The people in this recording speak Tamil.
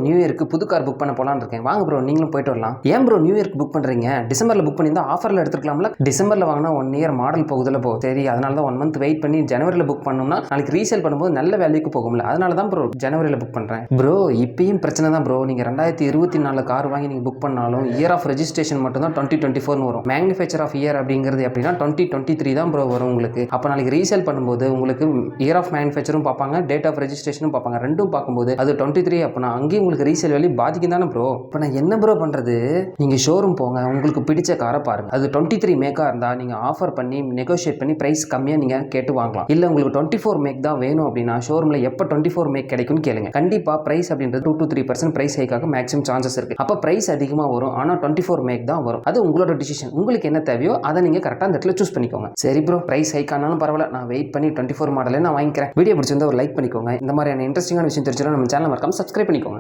நியூ இயருக்கு புது கார் புக் பண்ண போலான்னு இருக்கேன். வாங்க ப்ரோ நீங்களும் போயிட்டு வரலாம். ஏன் ப்ரோ நியூ இயருக்கு புக் பண்றீங்க? டிசம்பர்ல புக் பண்ணியிருந்தா ஆஃபர்ல எடுத்துக்கலாம்ல. டிசம்பர்ல வாங்கினா 1 இயர் மாடல் போகுதுல போ. சரி அதனால தான் 1 மந்த் வெயிட் பண்ணி ஜனவரியில் புக் பண்ணோம்னா நாளைக்கு ரீசேல் பண்ணும்போது நல்ல வேல்யூக்கு போகும்ல. அதனால தான் ப்ரோ ஜனவரியில் புக் பண்றேன். ப்ரோ இப்பயும் பிரச்சனை தான் ப்ரோ. நீங்க 2024 கார் வாங்கி நீங்க புக் பண்ணாலும் இயர் ஆஃப் ரெஜிஸ்ட்ரேஷன் மட்டும் தான் 2024 வரும். மேனுஃபேக்சர் ஆஃப் இயர் அப்படிங்கிறது எப்படின்னா 2023 தான் ப்ரோ வரும் உங்களுக்கு. அப்போ நாளைக்கு ரீசேல் பண்ணும்போது உங்களுக்கு இயர் ஆஃப் மேனுஃபேக்சரும் பார்ப்பாங்க, டேட் ஆஃப் ரெஜிஸ்ட்ரேஷனும் பார்ப்பாங்க. ரெண்டும் பார்க்கும்போது அது 23 அப்படின்னா அங்கேயும் உங்களுக்கு ரீசேல் வேல்யூ பாதிக்கும் தானே ப்ரோ. இப்போ நான் என்ன ப்ரோ பண்றது? நீங்க ஷோரூம் போங்க, உங்களுக்கு பிடிச்ச காரை பாருங்க. அது 23 மேக்கா இருந்தா நீங்க ஆஃபர் பண்ணி நெகோஷியேட் பண்ணி பிரைஸ் கம்மியா நீங்க கேட்டு வாங்கலாம். இல்ல உங்களுக்கு 24 மேக் தான் வேணும் அப்படின்னா ஷோரூம்ல எப்போ 24 மேக் கிடைக்கும்னு கேளுங்க. கண்டிப்பா பிரைஸ் அப்படின்றது 2 to 3% பிரைஸ் ஹைக்காக மேக்ஸிமம் சான்சஸ் இருக்கு. அப்ப பிரைஸ் அதிகமா வரும், ஆனா 24 மேக் தான் வரும். அது உங்களோட டிசிஷன். உங்களுக்கு என்ன தேவையோ அதை நீங்க கரெக்டா அந்த இடத்துல சூஸ் பண்ணிக்கோங்க. சரி ப்ரோ பிரைஸ் ஹைக் ஆனாலும் பரவாயில்ல, நான் வெயிட் பண்ணி 24 மாடலே நான் வாங்கிக்கிறேன். வீடியோ பிடிச்சிருந்தா ஒரு லைக் பண்ணிக்கோங்க. இந்த மாதிரியான இன்ட்ரெஸ்டிங்கான விஷயம் தெரிஞ்சுன்னா நம்ம சேனல் மறக்காம சப்ஸ்கிரைப் பண்ணிக்கோங்க.